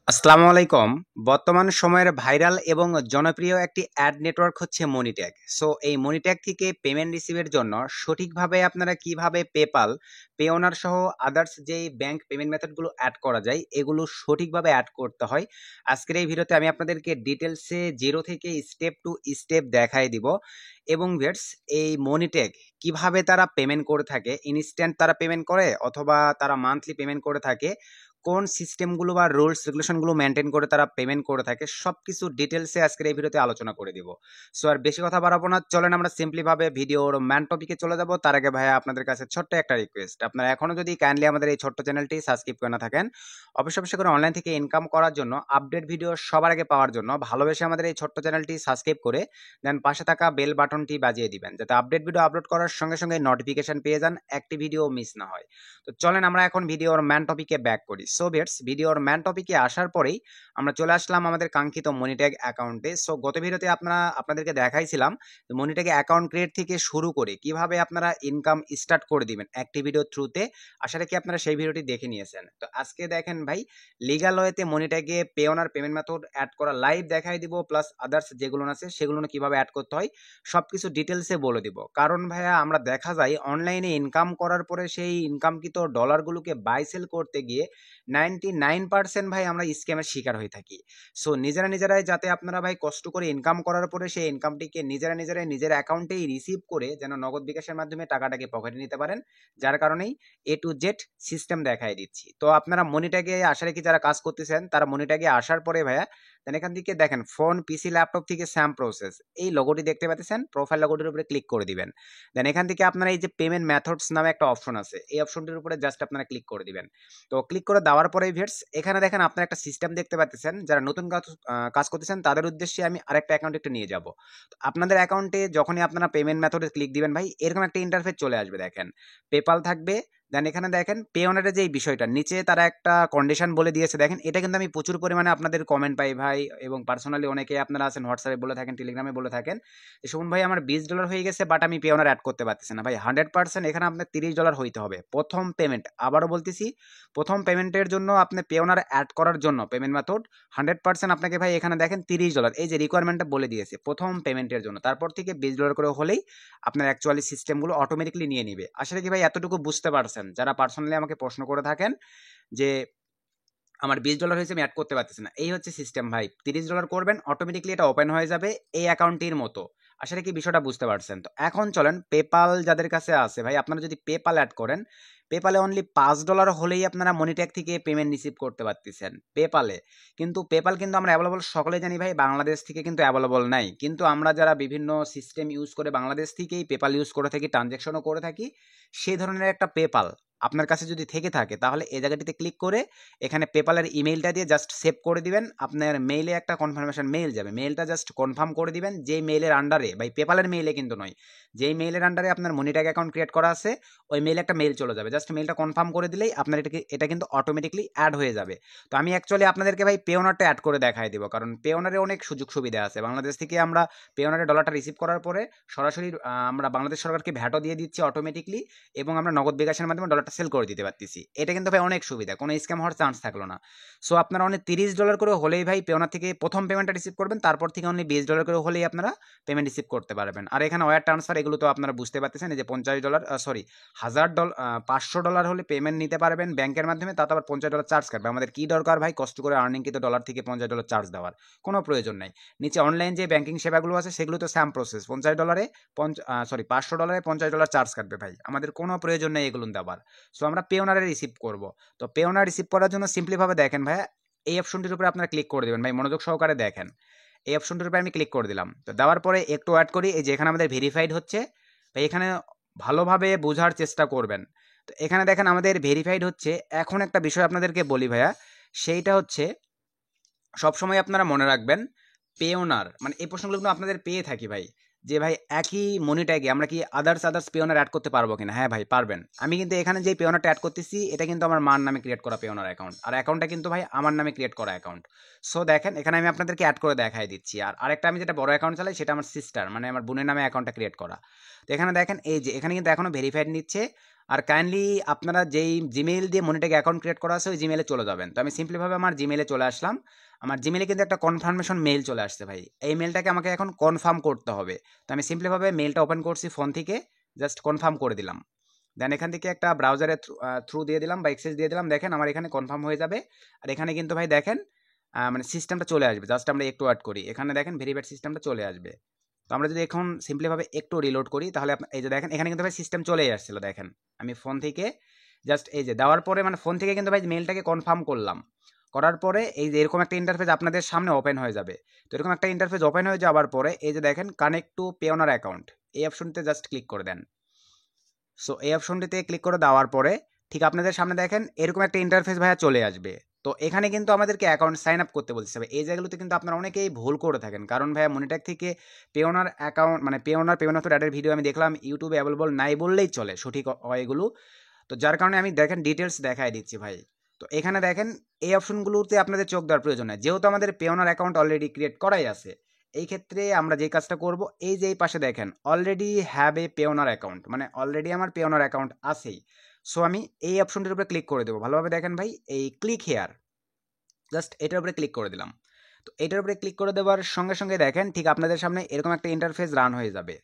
আসসালামু আলাইকুম। বর্তমান সময়ের ভাইরাল এবং জনপ্রিয় একটি অ্যাড নেটওয়ার্ক হচ্ছে মনিট্যাগ। সো এই মনিট্যাগ থেকে পেমেন্ট রিসিভের জন্য সঠিকভাবে আপনারা কিভাবে পেপাল, পেওনার সহ আদার্স যেই ব্যাংক পেমেন্ট মেথডগুলো অ্যাড করা যায় এগুলো সঠিকভাবে অ্যাড করতে হয়। আজকের এই ভিডিওতে আমি আপনাদেরকে ডিটেলসে জিরো থেকে স্টেপ টু স্টেপ দেখাই দিব। এবং ভিউয়ার্স, এই মনিট্যাগ কিভাবে তারা পেমেন্ট করে থাকে, ইনস্ট্যান্ট তারা পেমেন্ট করে অথবা তারা মান্থলি পেমেন্ট করে থাকে, কোন সিস্টেমগুলো বা রুলস রেগুলেশনগুলো মেনটেন করে তারা পেমেন্ট করে থাকে, সবকিছু ডিটেলসে আজকের এই ভিডিওতে আলোচনা করে দিব। সো আর বেশি কথা বাড়াবো না, চলেন আমরা সিম্পলি ভাবে ভিডিওর ম্যান টপিকে চলে যাব। তার আগে ভাইয়া আপনাদের কাছে ছোট্ট একটা রিকোয়েস্ট, আপনারা এখনো যদি কাইন্ডলি আমাদের এই ছোট্ট চ্যানেলটি সাবস্ক্রাইব করে না থাকেন, অবশ্যই করে অনলাইন থেকে ইনকাম করার জন্য, আপডেট ভিডিও সবার আগে পাওয়ার জন্য ভালোবেসে আমাদের এই ছোট্ট চ্যানেলটি সাবস্ক্রাইব করে দেন পাশে থাকা বেল বাটনটি বাজিয়ে দিবেন, যাতে আপডেট ভিডিও আপলোড করার সঙ্গে সঙ্গে নোটিফিকেশন পেয়ে যান, একটি ভিডিও মিস না হয়। তো চলেন আমরা এখন ভিডিওর ম্যান টপিকে ব্যাক করি। সো ভিউয়ার্স, ভিডিওর ম্যান টপিকে আসার পরেই আমরা চলে আসলাম আমাদের কাঙ্ক্ষিত মনিট্যাগ অ্যাকাউন্টে। সো গত ভিডিওতে আপনাদেরকে দেখাইছিলাম মনিট্যাগ অ্যাকাউন্ট ক্রিয়েট থেকে শুরু করে কিভাবে আপনারা ইনকাম স্টার্ট করে দিবেন একটি ভিডিও থ্রুতে। আশা রাখি আপনারা সেই ভিডিওটি দেখে নিয়েছেন। তো আজকে দেখেন ভাই, লিগ্যাল ওয়েতে মনিট্যাগে পেওনার পেমেন্ট মেথড অ্যাড করা লাইভ দেখাই দিব, প্লাস আদার্স যেগুলো আছে সেগুলো কিভাবে অ্যাড করতে হয় সবকিছু ডিটেলসে বলে দিব। কারণ ভাইয়া আমরা দেখা যায় অনলাইনে ইনকাম করার পরে সেই ইনকামকৃত ডলারগুলোকে বাই সেল করতে গিয়ে 99% ভাই আমরা স্ক্যামের শিকার হয়ে থাকি। সো নিজেরাই যাতে আপনারা ভাই কষ্ট করে ইনকাম করার পরে সেই ইনকামটিকে নিজেরাই নিজের অ্যাকাউন্টেই রিসিভ করে যেন নগদ বিকাশের মাধ্যমে টাকাটাকে পকেটে নিতে পারেন, যার কারণেই এ টু জেড সিস্টেম দেখাই দিচ্ছি। তো আপনারা মনিট্যাগে আশা রেখে যারা কাজ করতেছেন তারা মনিট্যাগে আসার পরে ভাইয়া দেন এখান থেকে দেখেন ফোন, পিসি, ল্যাপটপ থেকে স্যাম প্রসেস এই লোগোটি দেখতে পাচ্ছেন, প্রোফাইল লোগোটির উপরে ক্লিক করে দিবেন। দেন এখান থেকে আপনারা এই যে পেমেন্ট মেথডস নামে একটা অপশন আছে, এই অপশনটির উপরে জাস্ট আপনারা ক্লিক করে দিবেন। তো ক্লিক করে দেওয়ার পরে ভিউয়ার্স, এখানে দেখেন আপনারা একটা সিস্টেম দেখতে পাচ্ছেন। যারা নতুন কাজ করতেছেন তাদের উদ্দেশ্যে আমি আরেকটা অ্যাকাউন্ট একটু নিয়ে যাব। তো আপনাদের অ্যাকাউন্টে যখনই আপনারা পেমেন্ট মেথডে ক্লিক দিবেন ভাই, এরকম একটা ইন্টারফেস চলে আসবে। দেখেন পেপাল থাকবে, দেন এখানে দেখেন পে অনারের যে বিষয়টা নিচে তারা একটা কন্ডিশন বলে দিয়েছে। দেখেন এটা কিন্তু আমি প্রচুর পরিমাণে আপনাদের কমেন্ট পাই ভাই, এবং পার্সোনালি অনেকে আপনারা আছেন হোয়াটসঅ্যাপে বলে থাকেন, টেলিগ্রামে বলে থাকেন যে শুনুন ভাই আমার $20 হয়ে গেছে, বাট আমি পে অনার অ্যাড করতে পারতেছি না। ভাই 100% এখানে আপনার $30 হইতে হবে প্রথম পেমেন্ট। আবারও বলতেছি, প্রথম পেমেন্টের জন্য আপনি পে অনার অ্যাড করার জন্য পেমেন্ট মেথড 100% আপনাকে ভাই এখানে দেখেন $30 এই যে রিকোয়ারমেন্টটা বলে দিয়েছে প্রথম পেমেন্টের জন্য। তারপর থেকে $20 করে হলেই আপনার অ্যাকচুয়ালি সিস্টেমগুলো অটোমেটিকলি নিয়ে নিবে। আসলে কি ভাই এতটুকু বুঝতে পারছেন? যারা পার্সোনালি আমাকে প্রশ্ন করে থাকেন যে আমার $20 হয়েছে আমি অ্যাড করতে পারতেছি না, এই হচ্ছে সিস্টেম ভাই। $30 করবেন, অটোমেটিকলি এটা ওপেন হয়ে যাবে এই অ্যাকাউন্টটির মতো। আসলে কি বিষয়টা বুঝতে পারছেন? তো এখন চলেন পেপাল যাদের কাছে আছে ভাই, আপনারা যদি পেপাল অ্যাড করেন, পেপালে অনলি $5 হলেই আপনারা মনিট্যাগ থেকে পেমেন্ট রিসিভ করতে পারতেছেন পেপালে। কিন্তু পেপাল কিন্তু আমরা অ্যাভেলেবল সকলে জানি ভাই, বাংলাদেশ থেকে কিন্তু অ্যাভেলেবল নাই। কিন্তু আমরা যারা বিভিন্ন সিস্টেম ইউজ করে বাংলাদেশ থেকেই পেপাল ইউজ করে থাকি, ট্রানজ্যাকশনও করে থাকি, সেই ধরনের একটা পেপাল আপনার কাছে যদি থেকে থাকে তাহলে এই জায়গাটিতে ক্লিক করে এখানে পেপালের ইমেইলটা দিয়ে জাস্ট সেভ করে দিবেন। আপনার মেইলে একটা কনফার্মেশন মেইল যাবে, মেইলটা জাস্ট কনফার্ম করে দিবেন যেই মেইলের আন্ডারে, ভাই পেপালের মেইলে কিন্তু নয়, যেই মেইলের আন্ডারে আপনার মনিট্যাগ অ্যাকাউন্ট ক্রিয়েট করা আছে ওই মেইলে একটা মেইল চলে যাবে। জাস্ট মেইলটা কনফার্ম করে দিলেই আপনার এটা কিন্তু অটোমেটিকলি অ্যাড হয়ে যাবে। তো আমি অ্যাকচুয়ালি আপনাদেরকে ভাই পেওনারটা অ্যাড করে দেখাই দিব, কারণ পেওনারে অনেক সুযোগ সুবিধা আছে। বাংলাদেশ থেকে আমরা পেওনারে ডলারটা রিসিভ করার পরে সরাসরি আমরা বাংলাদেশ সরকারকে ভ্যাটও দিয়ে দিচ্ছি অটোমেটিকলি, এবং আমরা নগদ বিকাশের মাধ্যমে ডলারটা সেল করে দিতে পারতেছি। এটা কিন্তু ভাই অনেক সুবিধা, কোনো স্ক্যাম হওয়ার চান্স থাকলো না। সো আপনারা অনেক $30 করে হলেই ভাই পেওনা থেকে প্রথম পেমেন্টটা রিসিভ করবেন, তারপর থেকে অনলি $20 করে হলেই আপনারা পেমেন্ট রিসিভ করতে পারবেন। আর এখানে ওয়্যার ট্রান্সফার এগুলো তো আপনারা বুঝতে পারতেছেন, এই যে $50 সরি $1000 $500 হলে পেমেন্ট নিতে পারবেন ব্যাংকের মাধ্যমে, তাতে আবার $50 চার্জ কাটবে। আমাদের কি দরকার ভাই কষ্ট করে আর্নিং কিন্তু ডলার থেকে $50 চার্জ দেওয়ার কোনো প্রয়োজন নাই। নিচে অনলাইন যে ব্যাংকিং সেবাগুলো আছে সেগুলো তো স্যাম প্রসেস, $50 $500 $50 চার্জ কাটবে ভাই, আমাদের কোনো প্রয়োজন নেই এগুলো দেওয়ার। সো আমরা পেওনারে রিসিভ করব। তো পেওনার রিসিভ করার জন্য সিম্পলিভাবে দেখেন ভাই, এই অপশনটির উপরে আপনারা ক্লিক করে দেবেন ভাই, মনোযোগ সহকারে দেখেন। এই অপশনটির উপরে আমি ক্লিক করে দিলাম। তো দেওয়ার পরে একটু ওয়েট করি, এই যে এখানে আমাদের ভেরিফাইড হচ্ছে ভাই, এখানে ভালোভাবে বোঝার চেষ্টা করবেন। তো এখানে দেখেন আমাদের ভেরিফাইড হচ্ছে। এখন একটা বিষয় আপনাদেরকে বলি ভাইয়া, সেইটা হচ্ছে সবসময় আপনারা মনে রাখবেন পেওনার মানে এই প্রশ্নগুলো কিন্তু আপনাদের পেয়ে থাকি ভাই, যে ভাই একই মনিট্যাগে আমরা কি আদার্স পেওনার অ্যাড করতে পারবো কিনা। হ্যাঁ ভাই পারবেন। আমি কিন্তু এখানে যে পেওনারটা অ্যাড করতেছি এটা কিন্তু আমার মার নামে ক্রিয়েট করা পেওনার অ্যাকাউন্ট, আর অ্যাকাউন্টটা কিন্তু ভাই আমার নামে ক্রিয়েট করা অ্যাকাউন্ট। সো দেখেন এখানে আমি আপনাদেরকে অ্যাড করে দেখাই দিচ্ছি। আর আরেকটা আমি যেটা বড় অ্যাকাউন্ট চালাই সেটা আমার সিস্টার মানে আমার বোনের নামে অ্যাকাউন্টটা ক্রিয়েট করা। তো এখানে দেখেন এই যে এখানে কিন্তু এখনো ভেরিফাইড নিচ্ছে, আর কাইন্ডলি আপনারা যেই জিমেইল দিয়ে মনিট্যাগ অ্যাকাউন্ট ক্রিয়েট করা আছে ওই জিমেইলে চলে যাবেন। তো আমি সিম্পলিভাবে আমার জিমেইলে চলে আসলাম। আমার জিমেইলে কিন্তু একটা কনফার্মেশন মেইল চলে আসছে ভাই। এই মেইলটাকে আমাকে এখন কনফার্ম করতে হবে। তো আমি সিম্পলিভাবে মেইলটা ওপেন করছি ফোন থেকে, জাস্ট কনফার্ম করে দিলাম। দেন এখান থেকে একটা ব্রাউজারের থ্রু দিয়ে দিলাম বা এক্সেস দিয়ে দিলাম। দেখেন আমার এখানে কনফার্ম হয়ে যাবে। আর এখানে কিন্তু ভাই দেখেন মানে সিস্টেমটা চলে আসবে। জাস্ট আমরা একটু ওয়েট করি। এখানে দেখেন ভেরিফাইড সিস্টেমটা চলে আসবে। তো আমরা যদি এখন সিম্পলিভাবে একটু রিলোড করি তাহলে এই যে দেখেন এখানে কিন্তু ভাই সিস্টেম চলেই আসছিল। দেখেন আমি ফোন থেকে জাস্ট এই যে দেওয়ার পরে মানে ফোন থেকে কিন্তু ভাই মেইলটাকে কনফার্ম করলাম। করার পরে এই যে এরকম একটা ইন্টারফেস আপনাদের সামনে ওপেন হয়ে যাবে। তো এরকম একটা ইন্টারফেস ওপেন হয়ে যাওয়ার পরে এই যে দেখেন কানেক্ট টু পেওনার অ্যাকাউন্ট, এই অপশনটিতে জাস্ট ক্লিক করে দেন। সো এই অপশনটিতে ক্লিক করে দেওয়ার পরে ঠিক আপনাদের সামনে দেখেন এরকম একটা ইন্টারফেস ভাইয়া চলে আসবে। তো এখানে কিন্তু আমাদেরকে অ্যাকাউন্ট সাইন আপ করতে বলতে হবে। এই জায়গাগুলোতে কিন্তু আপনারা অনেকেই ভুল করে থাকেন, কারণ ভাইয়া মনিট্যাগ থেকে পেওনার অ্যাকাউন্ট মানে পেওনার পেমেন্ট মেথড অ্যাডের ভিডিও আমি দেখলাম ইউটিউবে অ্যাভেলেবল নাই বললেই চলে, সঠিক হয় এগুলো। তো যার কারণে আমি দেখেন ডিটেলস দেখাই দিচ্ছি ভাই। তো এখানে দেখেন এই অপশনগুলোতে আপনাদের চোখ দেওয়ার প্রয়োজন নেই, যেহেতু আমাদের পেওনার অ্যাকাউন্ট অলরেডি ক্রিয়েট করাই আছে। এই ক্ষেত্রে আমরা যে কাজটা করব, এই যে এই পাশে দেখেন already have a Payoneer account, মানে অলরেডি আমার পেওনার অ্যাকাউন্ট আছেই। সো আমি এই অপশনটির উপরে ক্লিক করে দেবো। ভালোভাবে দেখেন ভাই, এই ক্লিক হেয়ার, জাস্ট এটার উপরে ক্লিক করে দিলাম। তো এটার উপরে ক্লিক করে দেওয়ার সঙ্গে সঙ্গে দেখেন ঠিক আপনাদের সামনে এরকম একটা ইন্টারফেস রান হয়ে যাবে।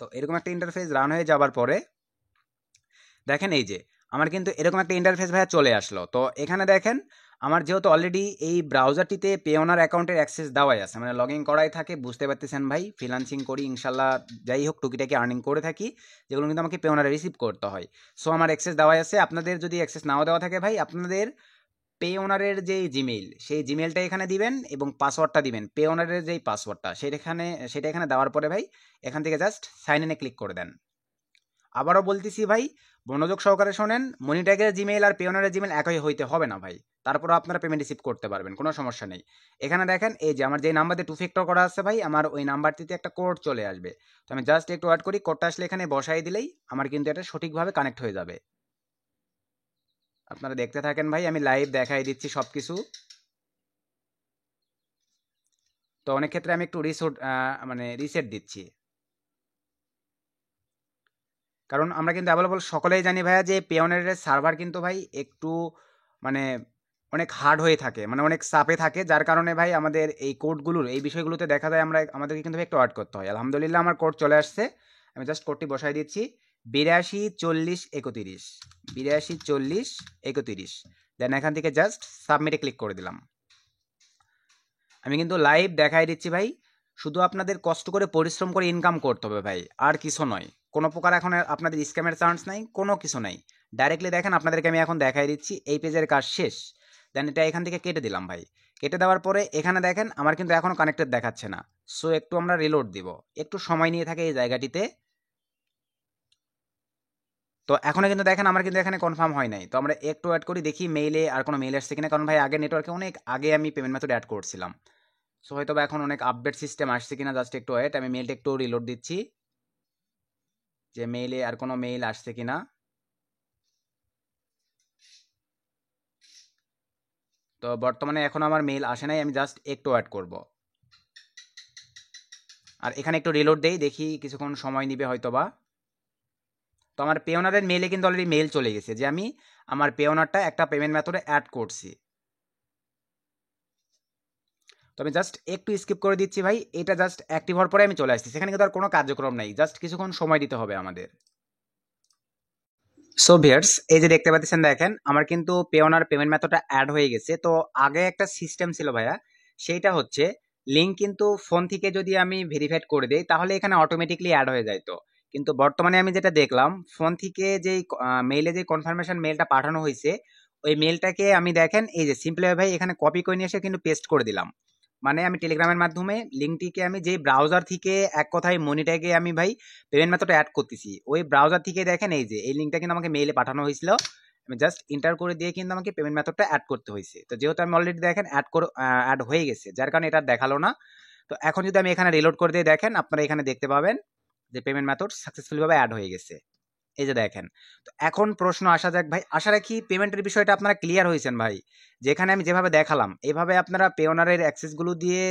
তো এরকম একটা ইন্টারফেস রান হয়ে যাবার পরে দেখেন এই যে আমার কিন্তু এরকম একটা ইন্টারফেস ভাইয়া চলে আসলো। তো এখানে দেখেন আমার যেহেতু অলরেডি এই ব্রাউজারটিতে পেওনার অ্যাকাউন্টের অ্যাক্সেস দেওয়াই আছে, মানে লগ ইন করাই থাকে, বুঝতে পারতেছেন ভাই ফ্রিল্যান্সিং করি ইনশাল্লাহ, যাই হোক টুকিটাকি আর্নিং করে থাকি, যেগুলো কিন্তু আমাকে পেওনারে রিসিভ করতে হয়। সো আমার অ্যাক্সেস দেওয়াই আছে। আপনাদের যদি অ্যাক্সেস নাও দেওয়া থাকে ভাই, আপনাদের পে ওনারের যে জিমেইল সেই জিমেইলটা এখানে দিবেন এবং পাসওয়ার্ডটা দিবেন, পে ওনারের যেই পাসওয়ার্ডটা সেটা এখানে দেওয়ার পরে ভাই এখান থেকে জাস্ট সাইন ইনে ক্লিক করে দেন। আবারও বলতেছি ভাই, মনোযোগ সহকারে শোনেন, মনিট্যাগের জিমেইল আর পেওনারের জিমেইল একই হইতে হবে না ভাই, তারপরও আপনারা পেমেন্ট রিসিভ করতে পারবেন, কোনো সমস্যা নেই। এখানে দেখেন এই যে আমার যে নাম্বার দিয়ে 2 ফ্যাক্টর করা আছে ভাই, আমার ওই নাম্বারটিতে একটা কোড চলে আসবে। তো আমি জাস্ট একটু ওয়েট করি, কোডটা আসলে এখানে বসাই দিলেই আমার কিন্তু এটা সঠিকভাবে কানেক্ট হয়ে যাবে। আপনারা দেখতে থাকেন ভাই, আমি লাইভ দেখাই দিচ্ছি সব কিছু। তো অনেক ক্ষেত্রে আমি একটু রিসেট দিচ্ছি, কারণ আমরা কিন্তু অ্যাভেলেবল সকলেই জানি ভাইয়া যে পেওনের সার্ভার কিন্তু ভাই একটু মানে অনেক হার্ড হয়ে থাকে, মানে অনেক চাপে থাকে, যার কারণে ভাই আমাদের এই কোডগুলোর এই বিষয়গুলোতে দেখা যায় আমাদেরকে কিন্তু একটু ওয়েট করতে হয়। আলহামদুলিল্লাহ আমার কোড চলে আসছে, আমি জাস্ট কোডটি বসাই দিচ্ছি 824031, 824031। দেন এখান থেকে জাস্ট সাবমিটে ক্লিক করে দিলাম। আমি কিন্তু লাইভ দেখাই দিচ্ছি ভাই, শুধু আপনাদের কষ্ট করে পরিশ্রম করে ইনকাম করতে হবে ভাই, আর কিছু নয়। কোনো প্রকার এখন আপনাদের স্ক্যামের চান্স নাই, কোনো কিছু নাই। ডাইরেক্টলি দেখেন আপনাদেরকে আমি এখন দেখাই দিচ্ছি, এই পেজের কাজ শেষ। দেন এটা এখান থেকে কেটে দিলাম ভাই। কেটে দেওয়ার পরে এখানে দেখেন আমার কিন্তু এখনও কানেক্টেড দেখাচ্ছে না। সো একটু আমরা রিলোড দিব, একটু সময় নিয়ে থাকে এই জায়গাটিতে। তো এখনো কিন্তু দেখেন আমার কিন্তু এখানে কনফার্ম হয় নাই। তো আমরা একটু অ্যাড করি, দেখি মেইলে আর কোনো মেইল আসছে কিনা, কারণ ভাই আগে নেটওয়ার্কে অনেক আগে আমি পেমেন্ট মেথড অ্যাড করছিলাম। সো হয়তো এখন অনেক আপডেট সিস্টেম আসছে কিনা, জাস্ট একটু ওয়েট, আমি মেইলটা একটু রিলোড দিচ্ছি যে মেইলে আর কোনো মেইল আসছে কিনা। তো বর্তমানে এখন আমার মেইল আসে নাই, আমি জাস্ট একটু ওয়েট করব। আর এখানে একটু রিলোড দেই, দেখি কিছুক্ষণ সময় নিবে হয়তোবা। তো আমার পেওনারের মেইলে কিন্তু অলরেডি মেইল চলে গেছে যে আমি আমার পেওনারটা একটা পেমেন্ট মেথডে অ্যাড করছি। তো আমি জাস্ট একটু স্কিপ করে দিচ্ছি ভাই, এটা জাস্ট অ্যাক্টিভ হওয়ার পরে আমি চলে আসছি। সেখানে কিন্তু আর কোনো কার্যক্রম নাই, জাস্ট কিছুক্ষণ সময় দিতে হবে আমাদের। সো ভিউয়ার্স, এই যে দেখতে পাচ্ছেন দেখেন আমার কিন্তু পেওনার পেমেন্ট মেথডটা অ্যাড হয়ে গেছে। তো আগে একটা সিস্টেম ছিল ভাইয়া, সেইটা হচ্ছে লিঙ্ক কিন্তু ফোন থেকে যদি আমি ভেরিফাইড করে দিই তাহলে এখানে অটোমেটিকলি অ্যাড হয়ে যায়। তো কিন্তু বর্তমানে আমি যেটা দেখলাম, ফোন থেকে যেই মেইলে যে কনফার্মেশন মেইলটা পাঠানো হয়েছে ওই মেইলটাকে আমি দেখেন এই যে সিম্পলি ভাই এখানে কপি করে নিয়ে এসে কিন্তু পেস্ট করে দিলাম। মানে আমি টেলিগ্রামের মাধ্যমে লিঙ্কটিকে আমি যে ব্রাউজার থেকে এক কথায় মনিট্যাগে আমি ভাই পেমেন্ট মেথড অ্যাড করতেছি, ওই ব্রাউজার থেকে দেখেন এই যে এই লিঙ্কটা কিন্তু আমাকে মেইলে পাঠানো হয়েছিল। আমি জাস্ট এন্টার করে দিয়ে কিন্তু আমাকে পেমেন্ট মেথডটা অ্যাড করতে হয়েছে। তো যেহেতু আমি অলরেডি দেখেন অ্যাড হয়ে গেছে, যার কারণে এটা দেখালো না। তো এখন যদি আমি এখানে রিলোড করে দিয়ে দেখেন, আপনারা এখানে দেখতে পাবেন যে পেমেন্ট মেথড সাকসেসফুলি ভাবে অ্যাড হয়ে গেছে। এই যে দেখেন। তো এখন প্রশ্ন আসা যাক ভাই, আশা রাখি পেমেন্টের বিষয়টা আপনারা ক্লিয়ার হয়েছেন ভাই। যেখানে আমি যেভাবে দেখালাম এইভাবে আপনারা পেওনারের অ্যাক্সেসগুলো দিয়ে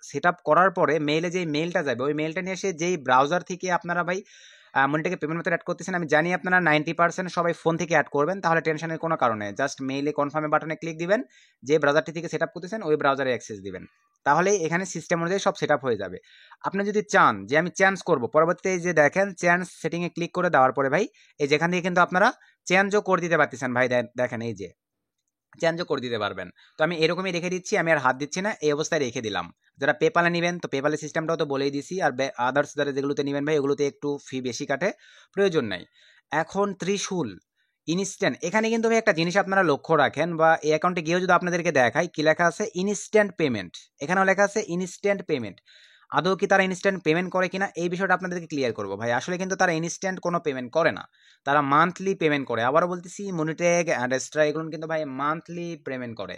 সেট আপ করার পরে মেইলে যেই মেইলটা যাবে ওই মেইলটা নিয়ে এসে যেই ব্রাউজার থেকে আপনারা ভাই মনিটাকে পেমেন্ট মেথড অ্যাড করতেছেন, আমি জানি আপনারা 90% সবাই ফোন থেকে অ্যাড করবেন, তাহলে টেনশনের কোনো কারণে জাস্ট মেইলে কনফার্মে বাটনে ক্লিক দিবেন, যে ব্রাউজারটি থেকে সেট আপ করতেছেন ওই ব্রাউজারে অ্যাক্সেস দিবেন, তাহলে এখানে সিস্টেম অনুযায়ী সব সেট আপ হয়ে যাবে। আপনি যদি চান যে আমি চেঞ্জ করব, পরবর্তীতে এই যে দেখেন চেঞ্জ সেটিংয়ে ক্লিক করে দেওয়ার পরে ভাই এই যেখান থেকে কিন্তু আপনারা চেঞ্জও করে দিতে পারতেছেন ভাই, দেখেন এই যে চেঞ্জও করে দিতে পারবেন। তো আমি এরকমই রেখে দিচ্ছি, আমি আর হাত দিচ্ছি না, এই অবস্থায় রেখে দিলাম। যারা পেপালে নেবেন তো পেপালের সিস্টেমটাও তো বলেই দিছি, আর আদার্স যারা যেগুলোতে নেবেন ভাই ওগুলোতে একটু ফি বেশি কাটে, প্রয়োজন নাই। এখন ত্রিশূল ইনস্ট্যান্ট, এখানে কিন্তু ভাই একটা জিনিস আপনারা লক্ষ্য রাখেন, বা এই অ্যাকাউন্টে গিয়েও যদি আপনাদেরকে দেখাই কি লেখা আছে, ইনস্ট্যান্ট পেমেন্ট, এখানেও লেখা আছে ইনস্ট্যান্ট পেমেন্ট। আদৌ কি তারা ইনস্ট্যান্ট পেমেন্ট করে কিনা এই বিষয়টা আপনাদেরকে ক্লিয়ার করবো ভাই। আসলে কিন্তু তারা ইনস্ট্যান্ট কোনো পেমেন্ট করে না, তারা মান্থলি পেমেন্ট করে। আবারও বলতেছি মনিট্যাগ অ্যাডেস্ট্রা এগুলো কিন্তু ভাই মান্থলি পেমেন্ট করে।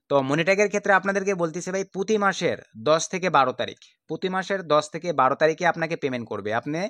তো মনিট্যাগের ক্ষেত্রে আপনাদেরকে বলতেছি ভাই প্রতি মাসের 10 থেকে 12 তারিখ, প্রতি মাসের 10 থেকে 12 তারিখে আপনাকে পেমেন্ট করবে। আপনি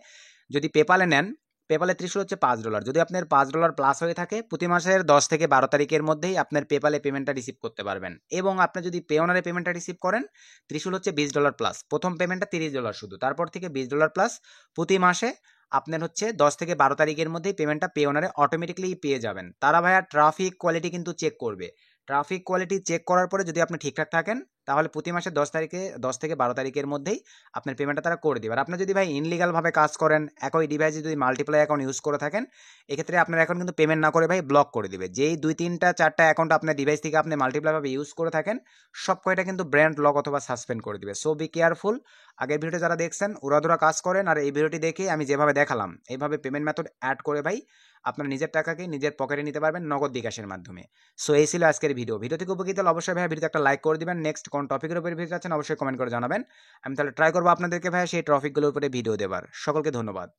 যদি পেপালে নেন, পেপালের ত্রিশূল হচ্ছে $5, যদি আপনার $5 প্লাস হয়ে থাকে প্রতি মাসের 10 থেকে 12 তারিখের মধ্যেই আপনার পেপালে পেমেন্টটা রিসিভ করতে পারবেন। এবং আপনি যদি পেওনারে পেমেন্টটা রিসিভ করেন, ত্রিশূল হচ্ছে $20 প্লাস, প্রথম পেমেন্টটা $30 শুধু, তারপর থেকে $20 প্লাস প্রতি মাসে আপনার হচ্ছে 10 থেকে 12 তারিখের মধ্যেই পেমেন্টটা পেওনারে অটোমেটিকলি পেয়ে যাবেন। তারা ভাইয়া ট্রাফিক কোয়ালিটি কিন্তু চেক করবে, ট্রাফিক কোয়ালিটি চেক করার পরে যদি আপনি ঠিকঠাক থাকেন তাহলে প্রতি মাসে 10 থেকে 12 তারিখের মধ্যেই আপনার পেমেন্টটা তারা করে দেবে। আর আপনি যদি ভাই ইনলিগালভাবে কাজ করেন, একই ডিভাইসে যদি মাল্টিপ্লাই অ্যাকাউন্ট ইউজ করে থাকেন, এক্ষেত্রে আপনার অ্যাকাউন্ট কিন্তু পেমেন্ট না করে ভাই ব্লক করে দিবে। যেই 2-3-4টা অ্যাকাউন্ট আপনার ডিভাইস থেকে আপনি মাল্টিপ্লাইভাবে ইউজ করে থাকেন, সব কয়টা কিন্তু ব্র্যান্ড লক অথবা সাসপেন্ড করে দিবে। So be careful. আগের ভিডিওটা যারা দেখছেন উড়াধুরা কাজ করেন, আর এই ভিডিওটি দেখে আমি যেভাবে দেখালাম এইভাবে পেমেন্ট মেথড অ্যাড করে ভাই আপনার নিজের টাকাকে নিজের পকেটে নিতে পারবেন নগদ বিকাশের মাধ্যমে। সো এই ছিল আজকের ভিডিও থেকে উপকৃত হলে অবশ্যই ভাই ভিডিওতে একটা লাইক করে দিবেন। নেক্সট কোন টপিকের উপরে ভিডিও চাচ্ছেন অবশ্যই কমেন্ট করে জানাবেন, আমি তাহলে ট্রাই করবো আপনাদেরকে ভাই সেই টপিকগুলোর উপরে ভিডিও দেবার। সকলকে ধন্যবাদ।